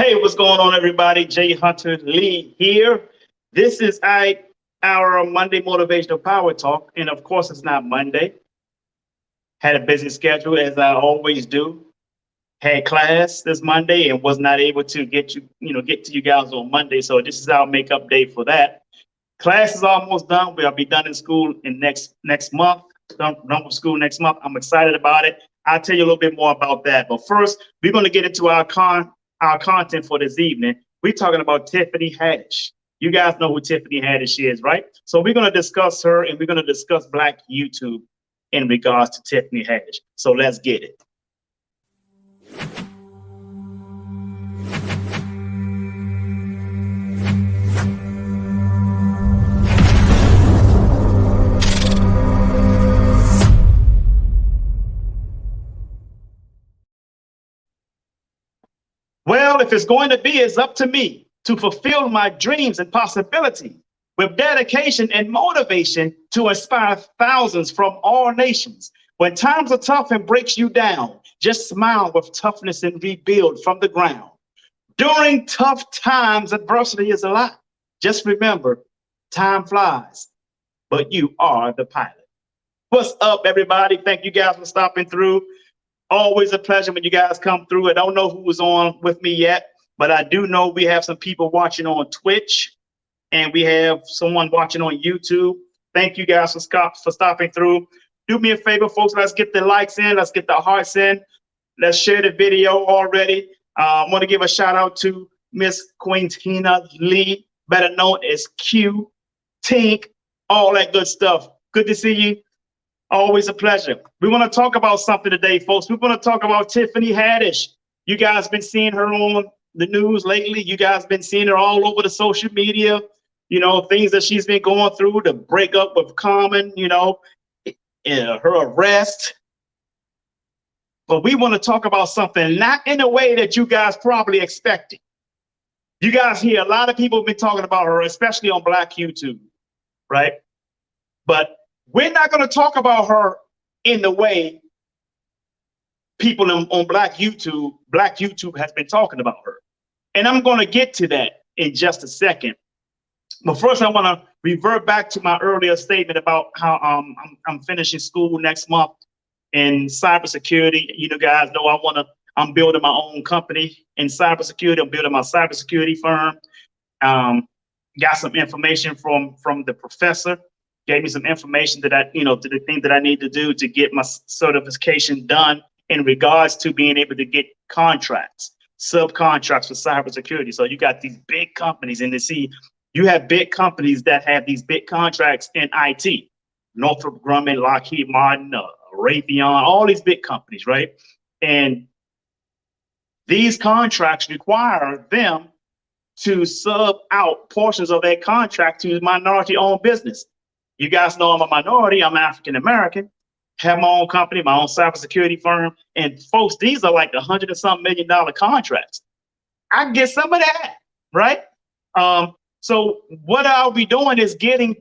Hey, what's going on, everybody? Jay Hunter Lee here. This is our Monday Motivational Power Talk. And of course, it's not Monday. Had a busy schedule as I always do. Had class this Monday and was not able to get to you guys on Monday. So this is our makeup day for that. Class is almost done. We'll be done in school in next month. Done with school next month. I'm excited about it. I'll tell you a little bit more about that. But first, we're going to get into our content for this evening. We're talking about Tiffany Haddish. You guys know who Tiffany Haddish is, right? So we're going to discuss her and we're going to discuss Black YouTube in regards to Tiffany Haddish. So let's get it. Well, if it's going to be, it's up to me to fulfill my dreams and possibility with dedication and motivation to inspire thousands from all nations. When times are tough and breaks you down, just smile with toughness and rebuild from the ground. During tough times, adversity is a lot. Just remember, time flies, but you are the pilot. What's up, everybody? Thank you guys for stopping through. Always a pleasure when you guys come through. I don't know who was on with me yet, but I do know we have some people watching on Twitch and we have someone watching on YouTube. Thank you guys for stopping through. Do me a favor, folks. Let's get the likes in. Let's get the hearts in. Let's share the video already. I want to give a shout out to Miss Quintina Lee, better known as Q, Tink, all that good stuff. Good to see you. Always a pleasure. We want to talk about something today, folks. We want to talk about Tiffany Haddish. You guys been seeing her on the news lately. You guys been seeing her all over the social media. You know, things that she's been going through, the breakup with Common, her arrest. But we want to talk about something not in a way that you guys probably expected. You guys hear a lot of people have been talking about her, especially on Black YouTube, right? But we're not going to talk about her in the way people on Black YouTube has been talking about her. And I'm going to get to that in just a second. But first, I want to revert back to my earlier statement about how I'm finishing school next month in cybersecurity. You know, guys know I'm building my own company in cybersecurity. I'm building my cybersecurity firm. Got some information from the professor. Gave me some information that to the thing that I need to do to get my certification done in regards to being able to get contracts, subcontracts for cybersecurity. So you got these big companies, and you have big companies that have these big contracts in IT, Northrop Grumman, Lockheed Martin, Raytheon, all these big companies, right? And these contracts require them to sub out portions of that contract to minority-owned business. You guys know I'm a minority. I'm African American. Have my own company, my own cybersecurity firm, and folks, these are like $100 and something million contracts. I can get some of that, right? So what I'll be doing is giving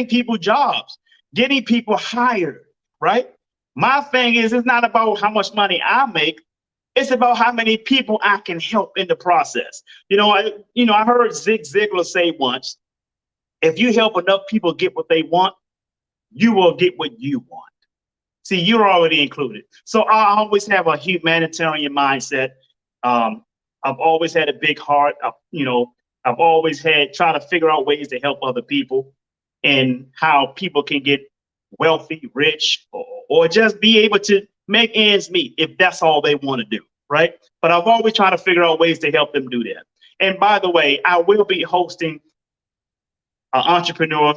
people jobs, getting people hired, right? My thing is, it's not about how much money I make. It's about how many people I can help in the process. I heard Zig Ziglar say once, if you help enough people get what they want, you will get what you want. See, you're already included. So I always have a humanitarian mindset. I've always had a big heart. I've always try to figure out ways to help other people and how people can get wealthy, rich, or just be able to make ends meet if that's all they want to do, right? But I've always tried to figure out ways to help them do that. And by the way, I will be hosting an entrepreneur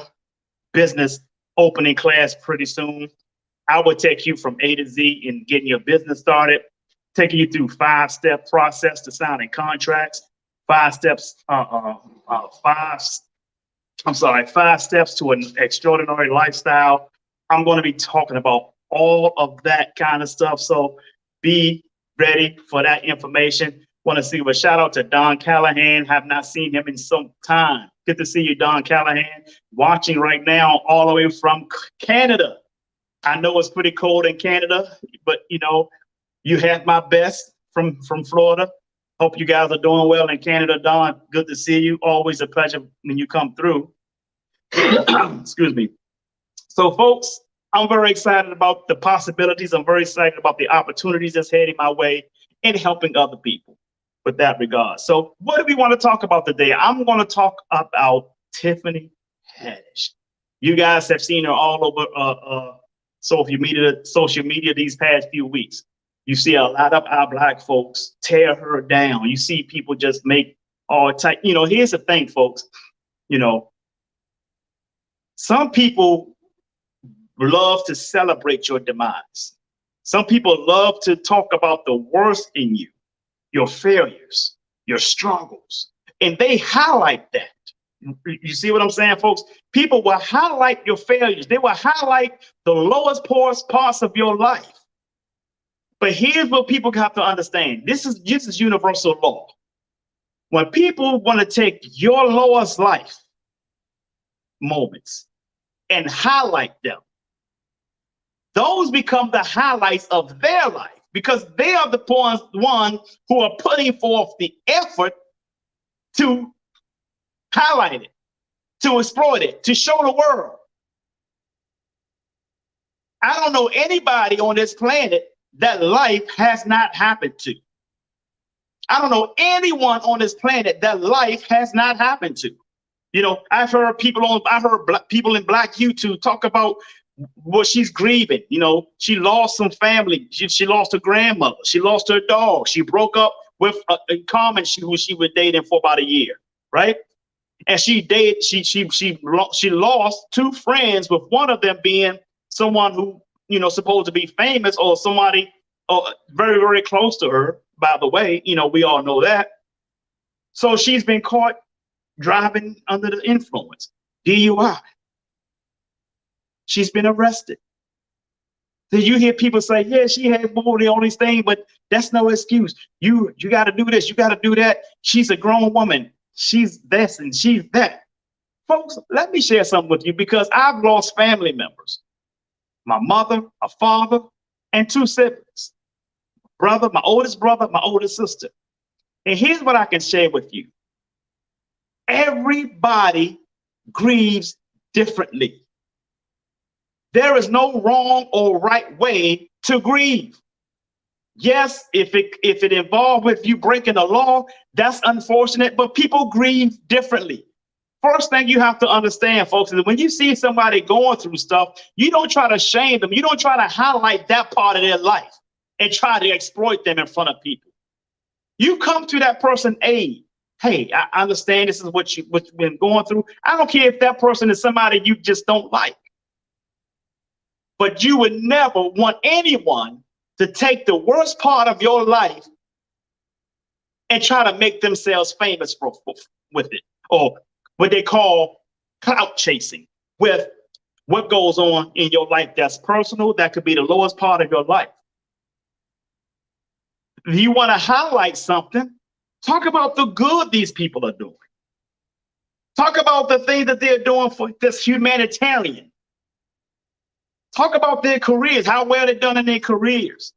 business opening class pretty soon. I will take you from A to Z in getting your business started, taking you through 5-step process to signing contracts, 5 steps to an extraordinary lifestyle. I'm going to be talking about all of that kind of stuff. So be ready for that information. Want to give a shout out to Don Callahan. Have not seen him in some time. Good to see you, Don Callahan, watching right now all the way from Canada. I know it's pretty cold in Canada, but you have my best from Florida. Hope you guys are doing well in Canada, Don. Good to see you. Always a pleasure when you come through. Excuse me. So, folks, I'm very excited about the possibilities. I'm very excited about the opportunities that's heading my way in helping other people with that regard. So, what do we want to talk about today? I'm going to talk about Tiffany Haddish. You guys have seen her all over social media these past few weeks. You see a lot of our Black folks tear her down. You see people just make all type. Here's the thing, folks. Some people love to celebrate your demise. Some people love to talk about the worst in you, your failures, your struggles, and they highlight that. You see what I'm saying, folks? People will highlight your failures. They will highlight the lowest parts of your life. But here's what people have to understand. This is universal law. When people want to take your lowest life moments and highlight them, those become the highlights of their life, because they are the ones who are putting forth the effort to highlight it, to exploit it, to show the world. I don't know anybody on this planet that life has not happened to. I don't know anyone on this planet that life has not happened to. I've heard people in Black YouTube talk about what she's grieving. She lost some family. She lost her grandmother. She lost her dog. She broke up with a Carmen who she was dating for about a year, right? And she lost two friends, with one of them being someone who supposed to be famous, or somebody very, very close to her. By the way, we all know that. So she's been caught driving under the influence, DUI. She's been arrested. Then you hear people say, yeah, she had more than all these things, but that's no excuse. You got to do this, you got to do that. She's a grown woman. She's this and she's that. Folks, let me share something with you, because I've lost family members. My mother, a father, and two siblings. My oldest brother, my oldest sister. And here's what I can share with you. Everybody grieves differently. There is no wrong or right way to grieve. Yes, if it involves with you breaking the law, that's unfortunate, but people grieve differently. First thing you have to understand, folks, is when you see somebody going through stuff, you don't try to shame them. You don't try to highlight that part of their life and try to exploit them in front of people. You come to that person aid. Hey, I understand this is what you've been going through. I don't care if that person is somebody you just don't like. But you would never want anyone to take the worst part of your life and try to make themselves famous with it, or what they call clout chasing, with what goes on in your life that's personal. That could be the lowest part of your life. If you want to highlight something, talk about the good these people are doing. Talk about the things that they're doing for this humanitarian. Talk about their careers, how well they've done in their careers.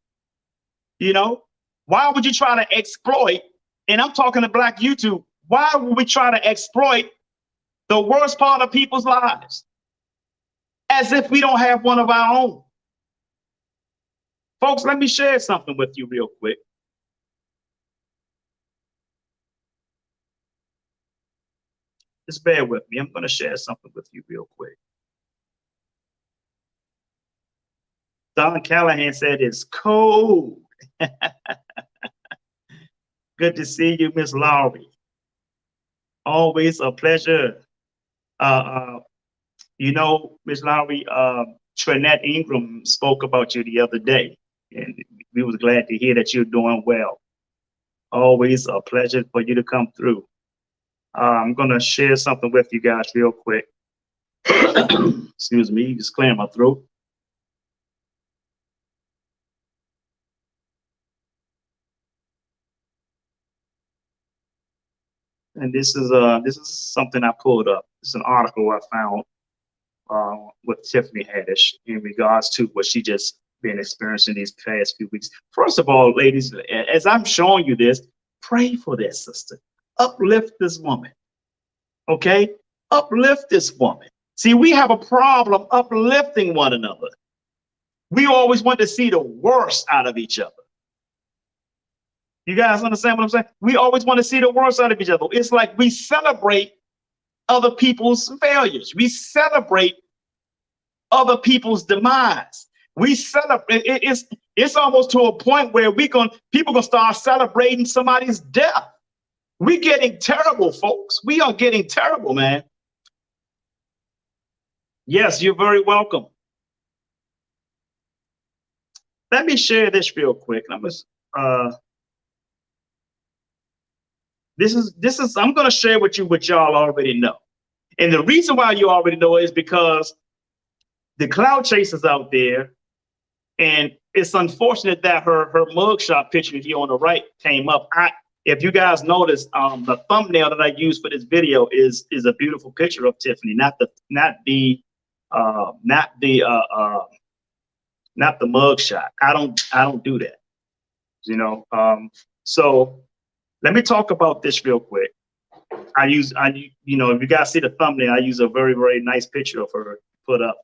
Why would you try to exploit, and I'm talking to Black YouTube, why would we try to exploit the worst part of people's lives as if we don't have one of our own? Folks, let me share something with you real quick. Just bear with me. I'm going to share something with you real quick. Don Callahan said it's cold. Good to see you, Miss Lowry. Always a pleasure. Miss Lowry, Trinette Ingram spoke about you the other day, and we was glad to hear that you're doing well. Always a pleasure for you to come through. I'm going to share something with you guys real quick. Excuse me, just clearing my throat. And this is something I pulled up. It's an article I found with Tiffany Haddish in regards to what she just been experiencing these past few weeks. First of all, ladies, as I'm showing you this, pray for this sister. Uplift this woman. Okay? Uplift this woman. See, we have a problem uplifting one another. We always want to see the worst out of each other. You guys understand what I'm saying? We always want to see the worst out of each other. It's like we celebrate other people's failures. We celebrate other people's demise. We celebrate. It's almost to a point where people gonna start celebrating somebody's death. We're getting terrible, folks. We are getting terrible, man. Yes, you're very welcome. Let me share this real quick. I'm gonna share with you what y'all already know. And the reason why you already know is because the cloud chasers out there, and it's unfortunate that her mugshot picture here on the right came up. If you guys notice, the thumbnail that I used for this video is a beautiful picture of Tiffany, not the mugshot. I don't do that, you know. So let me talk about this real quick. You know, if you guys see the thumbnail, I use a very, very nice picture of her put up.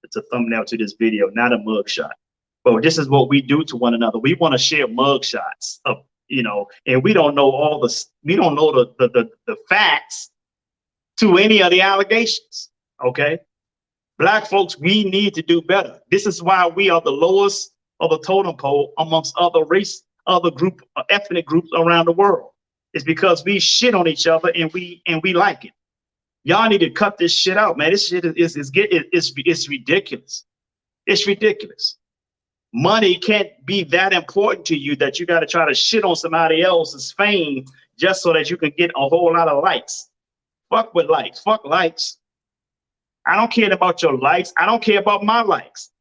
It's a thumbnail to this video, not a mugshot. But this is what we do to one another. We want to share mugshots of, you know, and we don't know the facts to any of the allegations. Okay. Black folks, we need to do better. This is why we are the lowest of the totem pole amongst other ethnic groups around the world. It's because we shit on each other and we like it. Y'all need to cut this shit out, man. This shit is ridiculous. It's ridiculous. Money can't be that important to you that you got to try to shit on somebody else's fame just so that you can get a whole lot of likes. Fuck with likes. Fuck likes. I don't care about your likes. I don't care about my likes.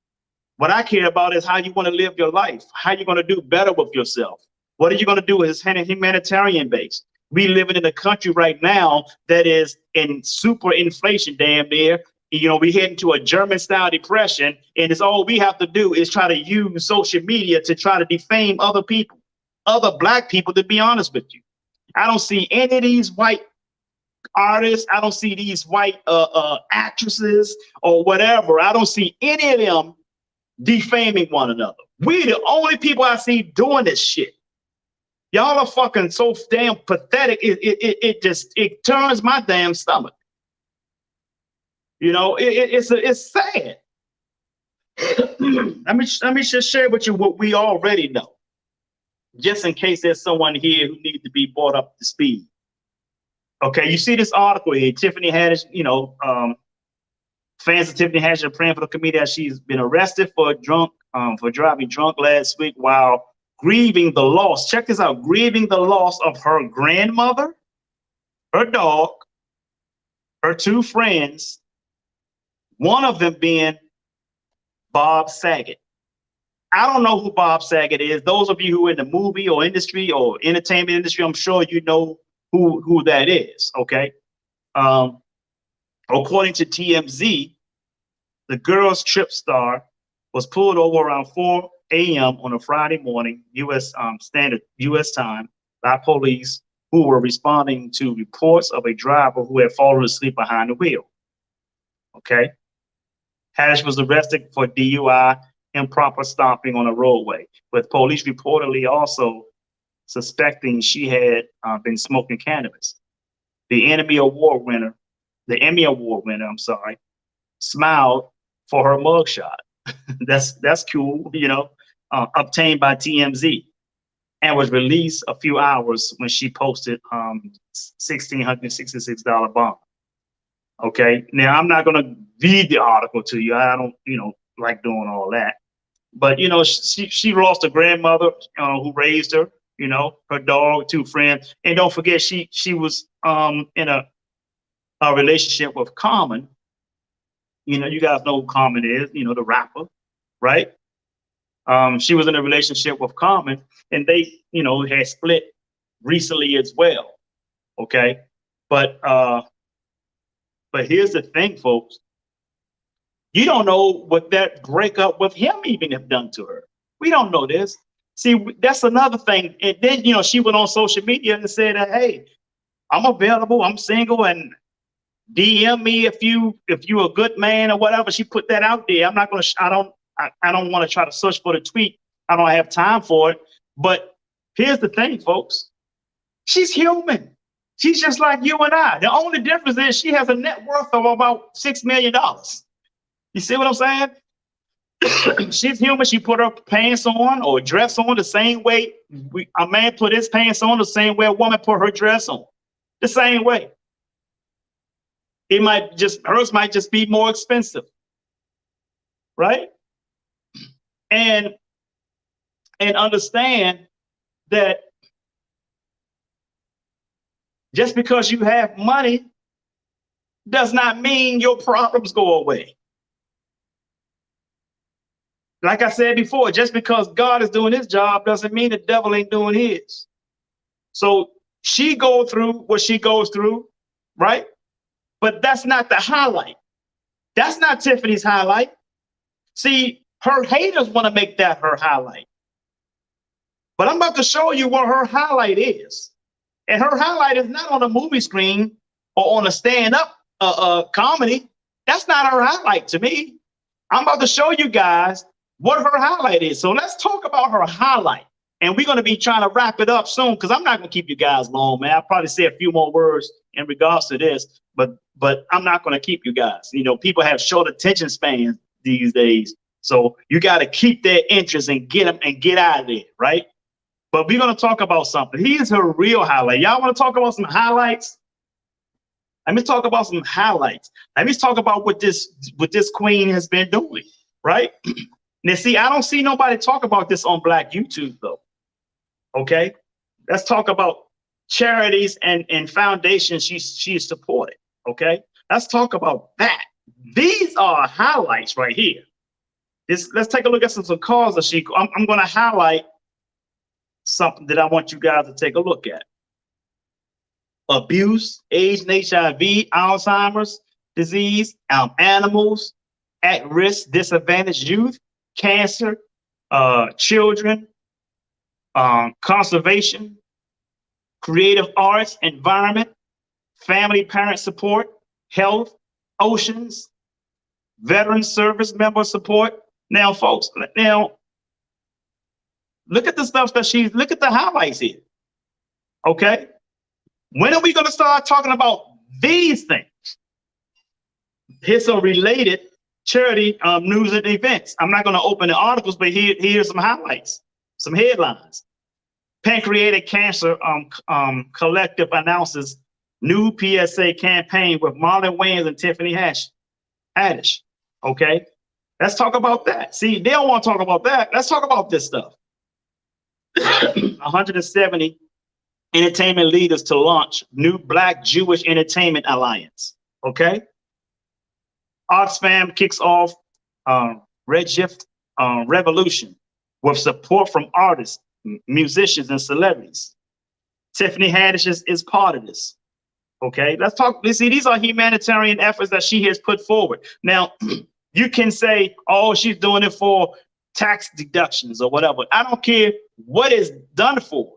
What I care about is how you want to live your life, how you're going to do better with yourself. What are you going to do as humanitarian base? We living in a country right now that is in super inflation, damn near. You know, we're heading to a German-style depression, and it's all we have to do is try to use social media to try to defame other people, other Black people, to be honest with you. I don't see any of these white artists. I don't see these white actresses or whatever. I don't see any of them defaming one another. We the only people I see doing this shit. Y'all are fucking so damn pathetic. It turns my damn stomach. You know, it's sad. let me just share with you what we already know, just in case there's someone here who needs to be brought up to speed. Okay, you see this article here, Tiffany Haddish. You know, fans of Tiffany Haddish are praying for the comedian as she's been arrested for driving drunk last week while grieving the loss. Check this out, grieving the loss of her grandmother, her dog, her two friends, one of them being Bob Saget. I don't know who Bob Saget is. Those of you who are in the movie or industry or entertainment industry, I'm sure you know who that is, okay? According to TMZ, the girl's trip star was pulled over around 4 a.m. on a Friday morning, standard U.S. time, by police who were responding to reports of a driver who had fallen asleep behind the wheel. Okay. Haddish was arrested for DUI, improper stopping on a roadway, with police reportedly also suspecting she had been smoking cannabis. The Emmy Award winner, smiled for her mugshot. That's cool, you know, obtained by TMZ, and was released a few hours when she posted $1,666 bond. Okay, now I'm not gonna read the article to you. I don't, you know, like doing all that. But you know, she lost a grandmother who raised her. You know, her dog, two friends, and don't forget she was in a relationship with Common. You know, you guys know who Common is. You know, the rapper, right? She was in a relationship with Common, and they, you know, had split recently as well. Okay, but here's the thing, folks. You don't know what that breakup with him even have done to her. We don't know this. See, that's another thing. And then, you know, she went on social media and said, hey, I'm available, I'm single, and DM me if you a good man or whatever. She put that out there. I'm not gonna. I don't want to try to search for the tweet. I don't have time for it. But here's the thing, folks. She's human. She's just like you and I. The only difference is she has a net worth of about $6 million. You see what I'm saying? She's human. She put her pants on or dress on the same way a man put his pants on, the same way a woman put her dress on. The same way. Hers might just be more expensive. Right? And understand that just because you have money does not mean your problems go away. Like I said before, just because God is doing his job doesn't mean the devil ain't doing his. So she goes through what she goes through, right? But that's not the highlight. That's not Tiffany's highlight. See, her haters want to make that her highlight. But I'm about to show you what her highlight is. And her highlight is not on a movie screen or on a stand-up comedy. That's not her highlight to me. I'm about to show you guys what her highlight is. So let's talk about her highlight. And we're going to be trying to wrap it up soon because I'm not going to keep you guys long, man. I'll probably say a few more words in regards to this, but I'm not going to keep you guys. You know, people have short attention spans these days. So you got to keep their interest and get them and get out of there, right? But we're going to talk about something. Here's her real highlight. Y'all want to talk about some highlights? Let me talk about some highlights. Let me talk about what this queen has been doing, right? Now, see, I don't see nobody talk about this on Black YouTube, though. Okay, let's talk about charities and foundations she's supported. Okay, let's talk about that. These are highlights right here. Let's take a look at some causes that I'm going to highlight something that I want you guys to take a look at. Abuse, AIDS and HIV, Alzheimer's disease, animals, at-risk, disadvantaged youth, cancer, children, conservation, creative arts, environment, family parent support, health, oceans, veteran service member support. Now, folks, look at the stuff that look at the highlights here. Okay. When are we going to start talking about these things? Here's some related charity news and events. I'm not going to open the articles, but here's some highlights, some headlines. Pancreatic Cancer Collective announces new PSA campaign with Marlon Wayans and Tiffany Haddish. Okay, let's talk about that. See, they don't want to talk about that. Let's talk about this stuff. 170 entertainment leaders to launch new Black Jewish Entertainment Alliance. Okay. Oxfam kicks off Redshift Revolution with support from artists, musicians, and celebrities. Tiffany Haddish is part of this. Okay, let's talk. See, these are humanitarian efforts that she has put forward. Now, you can say, oh, she's doing it for tax deductions or whatever. I don't care what is done for.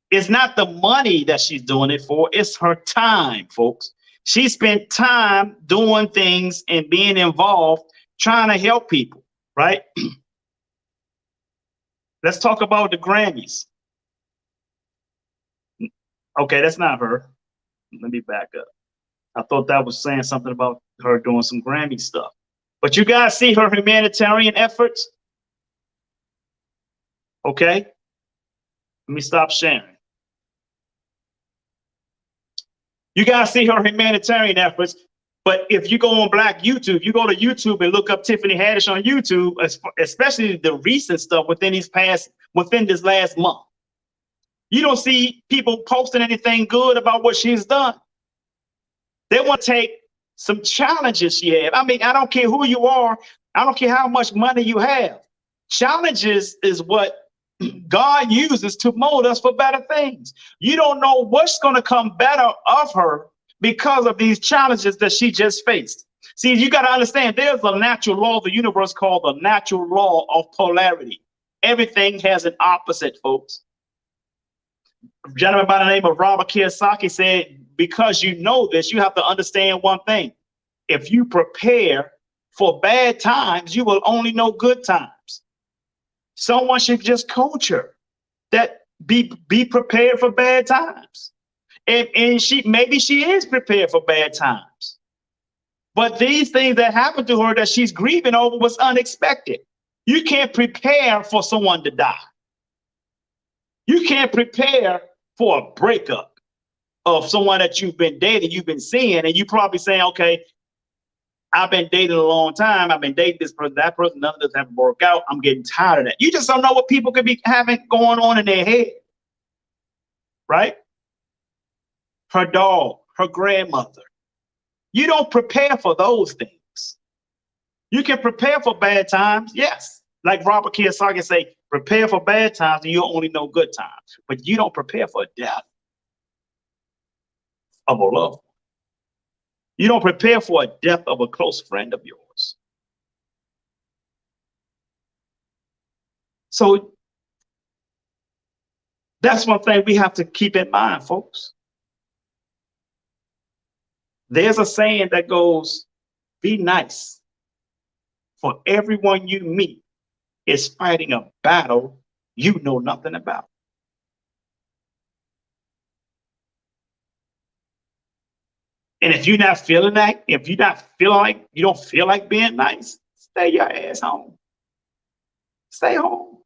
It's not the money that she's doing it for. It's her time, folks. She spent time doing things and being involved, trying to help people, right? Let's talk about the Grammys. Okay, that's not her. Let me back up. I thought that was saying something about her doing some Grammy stuff. But you guys see her humanitarian efforts? Okay. Let me stop sharing. You guys see her humanitarian efforts, but if you go on Black YouTube, you go to YouTube and look up Tiffany Haddish on YouTube, especially the recent stuff within this last month. You don't see people posting anything good about what she's done. They want to take some challenges she had. I mean, I don't care who you are. I don't care how much money you have. Challenges is what God uses to mold us for better things. You don't know what's going to come better of her because of these challenges that she just faced. See, you got to understand there's a natural law of the universe called the natural law of polarity. Everything has an opposite, folks. A gentleman by the name of Robert Kiyosaki said, because you know this, you have to understand one thing. If you prepare for bad times, you will only know good times. Someone should just coach her that be prepared for bad times. And maybe she is prepared for bad times. But these things that happened to her that she's grieving over was unexpected. You can't prepare for someone to die. You can't prepare for a breakup of someone that you've been dating, you've been seeing, and you probably saying, okay, I've been dating a long time. I've been dating this person, that person, none of this haven't worked out. I'm getting tired of that. You just don't know what people could be having going on in their head, right? Her dog, her grandmother. You don't prepare for those things. You can prepare for bad times, yes. Like Robert Kiyosaki say, prepare for bad times and you only know good times. But you don't prepare for death of a loved one. You don't prepare for a death of a close friend of yours. So that's one thing we have to keep in mind, folks. There's a saying that goes, be nice, for everyone you meet is fighting a battle you know nothing about. And if you're not feeling that, if you're not feeling like, you don't feel like being nice, stay your ass home. Stay home.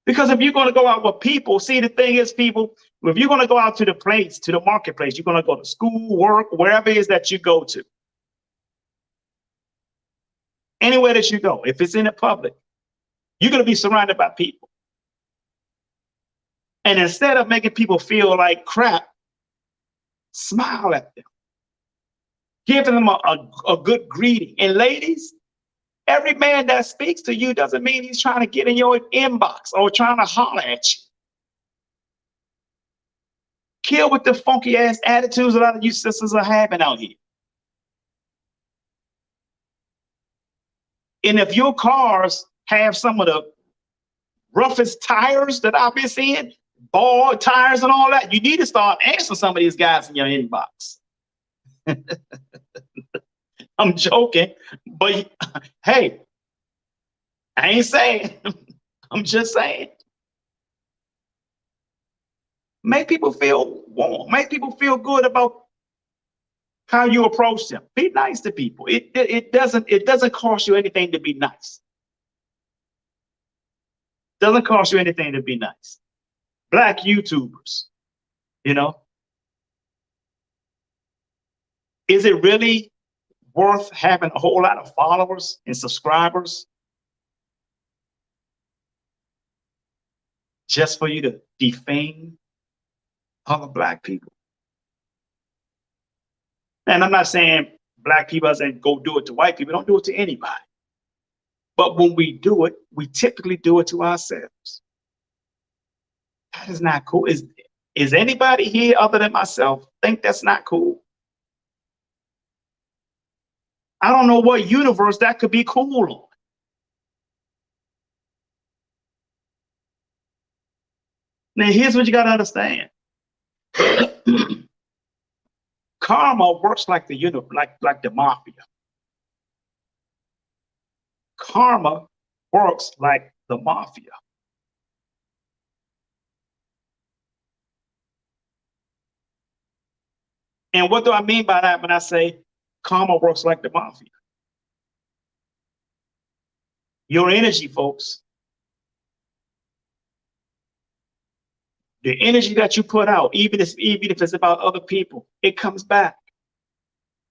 Because if you're going to go out with people, see, the thing is, people, if you're going to go out to the place, to the marketplace, you're going to go to school, work, wherever it is that you go to. Anywhere that you go, if it's in the public, you're going to be surrounded by people. And instead of making people feel like crap, smile at them. Give them a good greeting. And ladies, every man that speaks to you doesn't mean he's trying to get in your inbox or trying to holler at you. Kill with the funky ass attitudes a lot of you sisters are having out here. And if your cars have some of the roughest tires that I've been seeing, bald tires and all that, you need to start answering some of these guys in your inbox. I'm joking, but hey, I ain't saying, I'm just saying. Make people feel warm, make people feel good about how you approach them. Be nice to people. It doesn't cost you anything to be nice. Doesn't cost you anything to be nice. Black YouTubers, you know, is it really worth having a whole lot of followers and subscribers just for you to defame other Black people? And I'm not saying Black people doesn't go do it to white people. Don't do it to anybody. But when we do it, we typically do it to ourselves. That is not cool. Is anybody here other than myself think that's not cool? I don't know what universe that could be cool on. Now, here's what you got to understand. Karma works like the like the mafia. Karma works like the mafia. And what do I mean by that when I say karma works like the mafia? Your energy, folks. The energy that you put out, even if it's about other people, it comes back.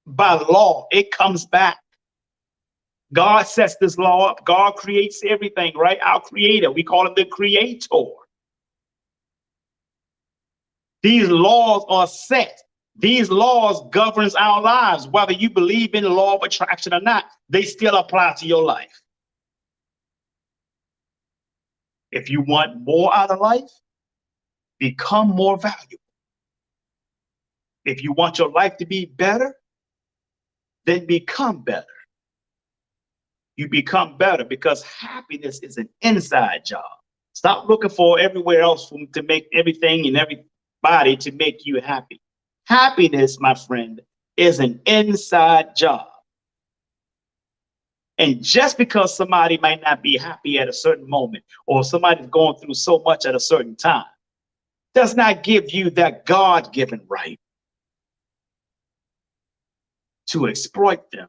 By law, it comes back. God sets this law up. God creates everything, right? Our creator. We call him the creator. These laws are set. These laws governs our lives. Whether you believe in the law of attraction or not, they still apply to your life. If you want more out of life, become more valuable. If you want your life to be better, then become better. You become better because happiness is an inside job. Stop looking for everywhere else to make everything and everybody to make you happy. Happiness, my friend, is an inside job. And just because somebody might not be happy at a certain moment, or somebody's going through so much at a certain time, does not give you that God-given right to exploit them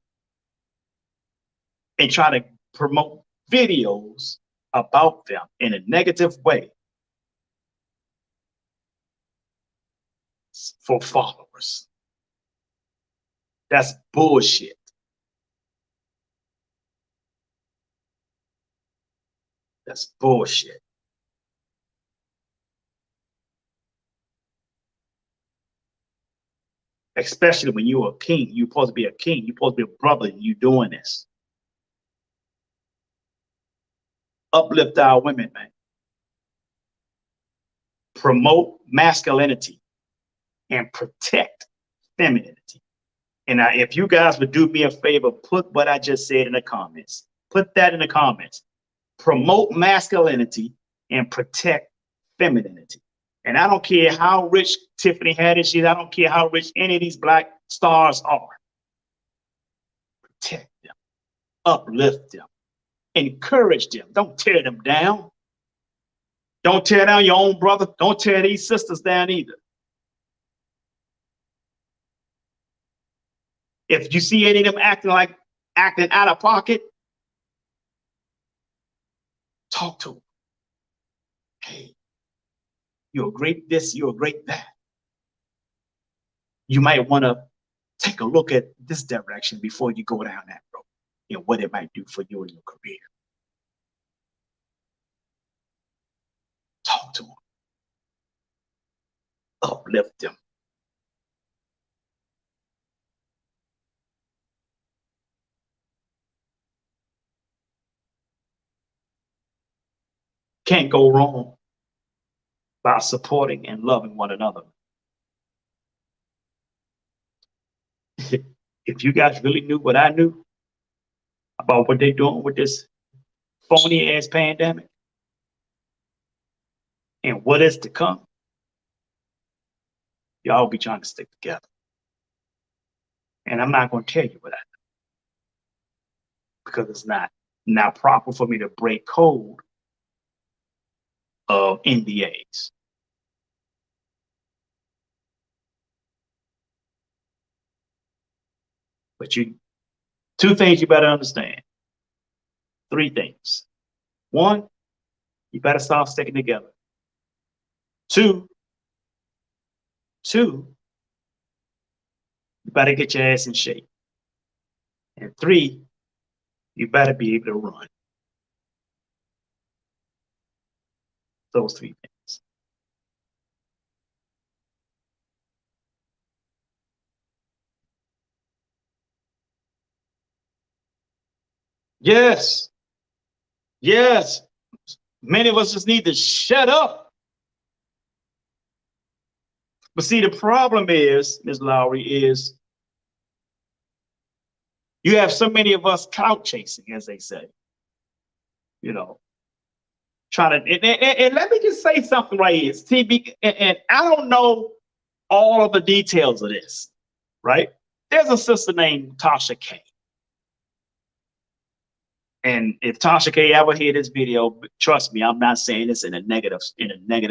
and try to promote videos about them in a negative way for followers. That's bullshit. That's bullshit. Especially when you're a king. You're supposed to be a king. You're supposed to be a brother, and you're doing this. Uplift our women, man. Promote masculinity and protect femininity. And if you guys would do me a favor, put what I just said in the comments. Put that in the comments. Promote masculinity and protect femininity. And I don't care how rich Tiffany Haddish is. I don't care how rich any of these black stars are. Protect them. Uplift them. Encourage them. Don't tear them down. Don't tear down your own brother. Don't tear these sisters down either. If you see any of them acting out of pocket, talk to them. Hey, you're a great this, you're a great that. You might want to take a look at this direction before you go down that road and what it might do for you and your career. Talk to them. Uplift them. Can't go wrong by supporting and loving one another. If you guys really knew what I knew about what they're doing with this phony ass pandemic and what is to come, y'all be trying to stick together. And I'm not going to tell you what I know, because it's not proper for me to break code of NDAs. But two things you better understand. Three things. One, you better start sticking together. Two, you better get your ass in shape. And three, you better be able to run. Those three things. Yes. Yes. Many of us just need to shut up. But see, the problem is, Ms. Lowry, is you have so many of us clout chasing, as they say. You know, trying to, and let me just say something right here. See, and I don't know all of the details of this, right? There's a sister named Tasha K. And if Tasha K ever hear this video, trust me, I'm not saying this in a negative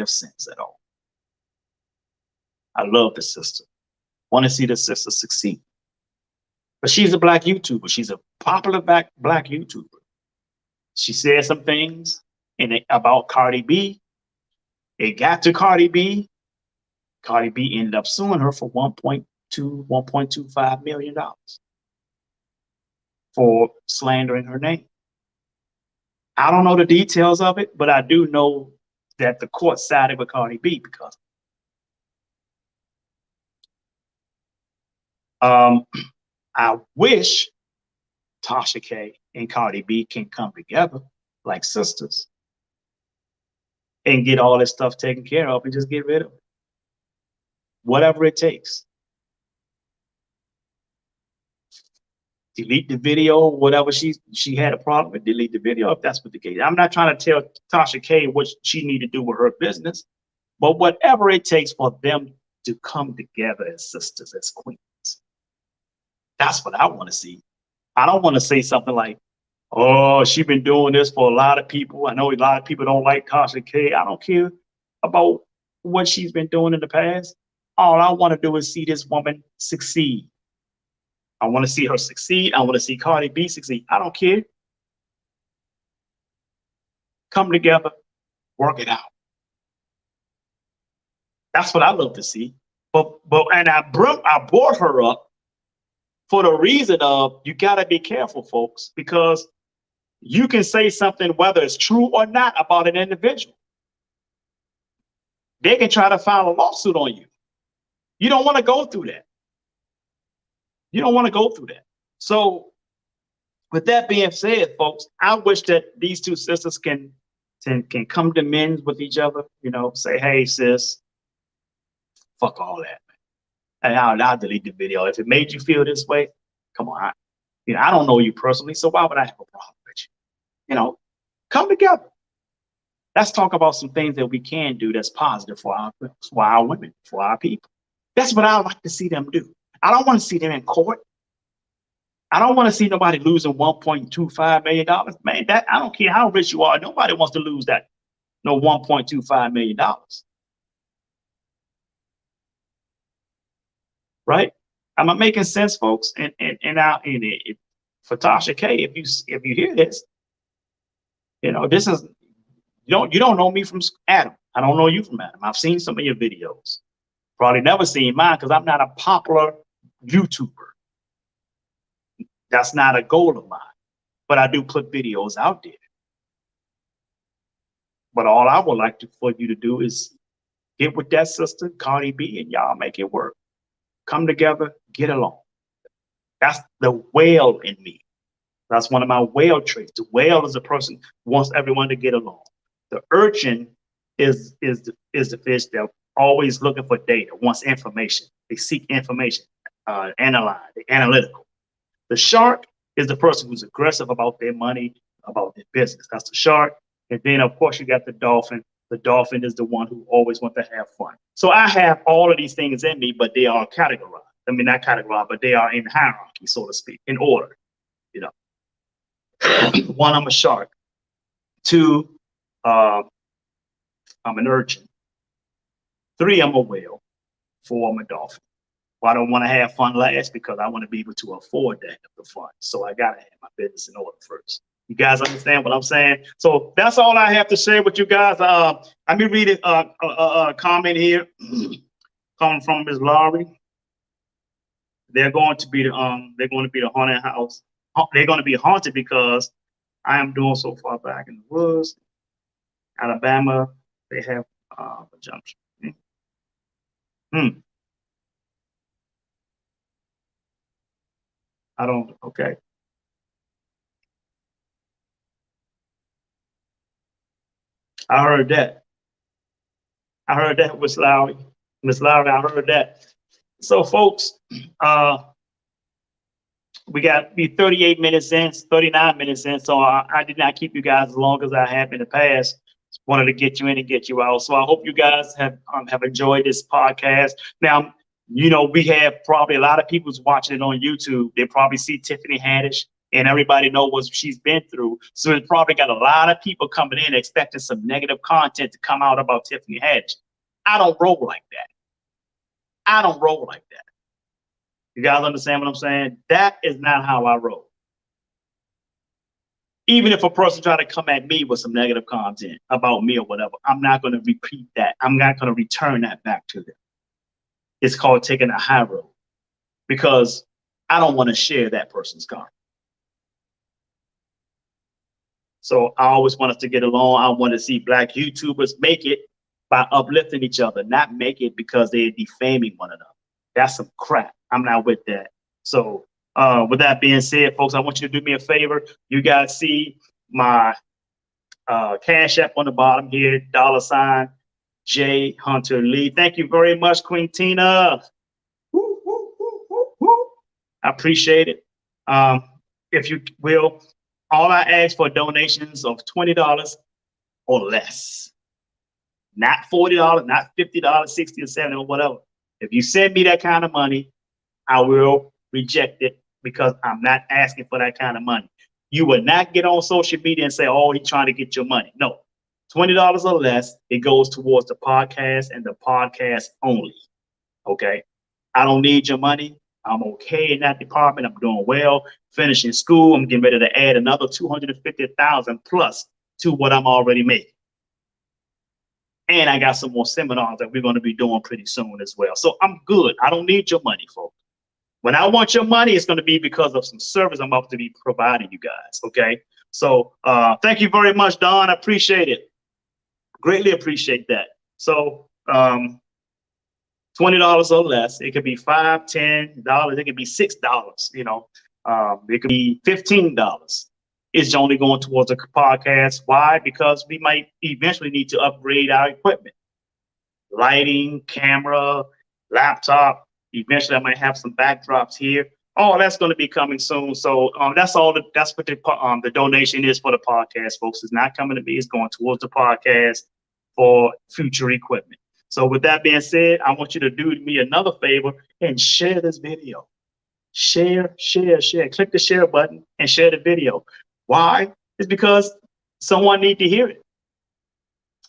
sense at all. I love the sister. Want to see the sister succeed. But she's a black YouTuber. She's a popular black YouTuber. She said some things about Cardi B. It got to Cardi B. Cardi B ended up suing her for $1.25 million for slandering her name. I don't know the details of it, but I do know that the court sided with Cardi B because I wish Tasha K and Cardi B can come together like sisters and get all this stuff taken care of and just get rid of it. Whatever it takes. Delete the video, whatever she had a problem with, delete the video if that's what the case. I'm not trying to tell Tasha K what she need to do with her business, but whatever it takes for them to come together as sisters, as queens. That's what I want to see. I don't want to say something like, oh, she's been doing this for a lot of people. I know a lot of people don't like Tasha K. I don't care about what she's been doing in the past. All I want to do is see this woman succeed. I want to see her succeed. I want to see Cardi B succeed. I don't care. Come together, work it out. That's what I love to see. And I brought her up for the reason of you got to be careful, folks, because you can say something, whether it's true or not, about an individual. They can try to file a lawsuit on you. You don't want to go through that. You don't want to go through that. So with that being said, folks, I wish that these two sisters can come to amends with each other, say, hey, sis, fuck all that, man. And I'll delete the video. If it made you feel this way, come on. I don't know you personally, so why would I have a problem with you? Come together. Let's talk about some things that we can do that's positive for our women, for our people. That's what I would like to see them do. I don't want to see them in court. I don't want to see nobody losing $1.25 million. Man, I don't care how rich you are. Nobody wants to lose that. No $1.25 million. Right? Am I making sense, folks? And for Tasha K, if you hear this, this is you don't know me from Adam. I don't know you from Adam. I've seen some of your videos. Probably never seen mine because I'm not a popular YouTuber. That's not a goal of mine. But I do put videos out there. But all I would like for you to do is get with that sister, Cardi B, and y'all make it work. Come together, get along. That's the whale in me. That's one of my whale traits. The whale is a person who wants everyone to get along. The urchin is the fish that always looking for data, wants information. They seek information, analyze, they're analytical. The shark is the person who's aggressive about their money, about their business. That's the shark. And then, of course, you got the dolphin. The dolphin is the one who always wants to have fun. So I have all of these things in me, but they are categorized. I mean, not categorized, but they are in hierarchy, so to speak, in order. One, I'm a shark. Two, I'm an urchin. Three, I'm a whale. Four, I'm a dolphin. Well, I don't want to have fun last because I want to be able to afford that the fun. So I got to have my business in order first. You guys understand what I'm saying? So that's all I have to share with you guys. Let me read a comment here coming from Ms. Laurie. They're going to be the haunted house. They're going to be haunted because I am doing so far back in the woods. Alabama, they have a junction. Okay. I heard that. Miss Lowry. I heard that. So, folks, we got be 38 minutes in, 39 minutes in. So I did not keep you guys as long as I have in the past. Just wanted to get you in and get you out. So I hope you guys have enjoyed this podcast. Now, we have probably a lot of people watching it on YouTube. They probably see Tiffany Haddish, and everybody know what she's been through. So it's probably got a lot of people coming in expecting some negative content to come out about Tiffany Haddish. I don't roll like that. You guys understand what I'm saying? That is not how I roll. Even if a person try to come at me with some negative content about me or whatever, I'm not going to repeat that. I'm not going to return that back to them. It's called taking a high road because I don't want to share that person's karma. So I always want us to get along. I want to see Black YouTubers make it by uplifting each other, not make it because they're defaming one another. That's some crap. I'm not with that. So with that being said, folks, I want you to do me a favor. You guys see my Cash App on the bottom here, $J Hunter Lee. Thank you very much, Queen Tina. Woo, woo, woo, woo, woo. I appreciate it. If you will, all I ask for donations of $20 or less. Not $40, not $50, $60 or $70 or whatever. If you send me that kind of money, I will reject it because I'm not asking for that kind of money. You will not get on social media and say, oh, he's trying to get your money. No, $20 or less, it goes towards the podcast and the podcast only. Okay. I don't need your money. I'm okay in that department. I'm doing well, finishing school. I'm getting ready to add another 250,000 plus to what I'm already making. And I got some more seminars that we're going to be doing pretty soon as well. So I'm good. I don't need your money, folks. When I want your money, it's going to be because of some service I'm about to be providing you guys. Okay. So thank you very much, Don. I appreciate it. Greatly appreciate that. So $20 or less. It could be $5, $10. It could be $6. You know, it could be $15. It's only going towards a podcast. Why? Because we might eventually need to upgrade our equipment, lighting, camera, laptop. Eventually, I might have some backdrops here. Oh, that's going to be coming soon. So that's all. That's what the donation is for the podcast, folks. It's not coming to me. It's going towards the podcast for future equipment. So with that being said, I want you to do me another favor and share this video. Share, share, share. Click the share button and share the video. Why? It's because someone needs to hear it.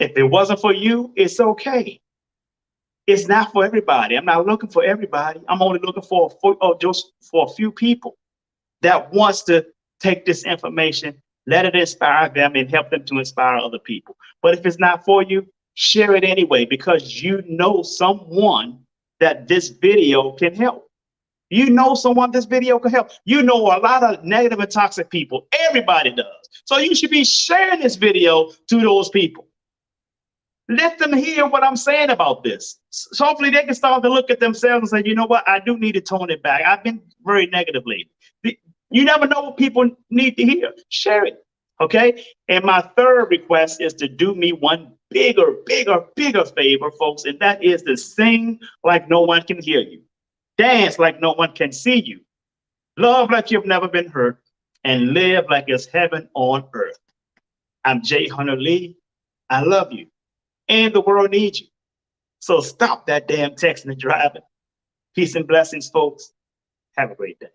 If it wasn't for you, it's okay. It's not for everybody. I'm not looking for everybody. I'm only looking for just for a few people that wants to take this information, let it inspire them and help them to inspire other people. But if it's not for you, share it anyway, because you know someone that this video can help. You know someone this video can help. You know a lot of negative and toxic people. Everybody does. So you should be sharing this video to those people. Let them hear what I'm saying about this. So hopefully they can start to look at themselves and say, you know what, I do need to tone it back. I've been very negative lately. You never know what people need to hear. Share it, okay? And my third request is to do me one bigger favor, folks, and that is to sing like no one can hear you. Dance like no one can see you. Love like you've never been hurt, and live like it's heaven on earth. I'm Jay Hunter Lee. I love you. And the world needs you. So stop that damn texting and driving. Peace and blessings, folks. Have a great day.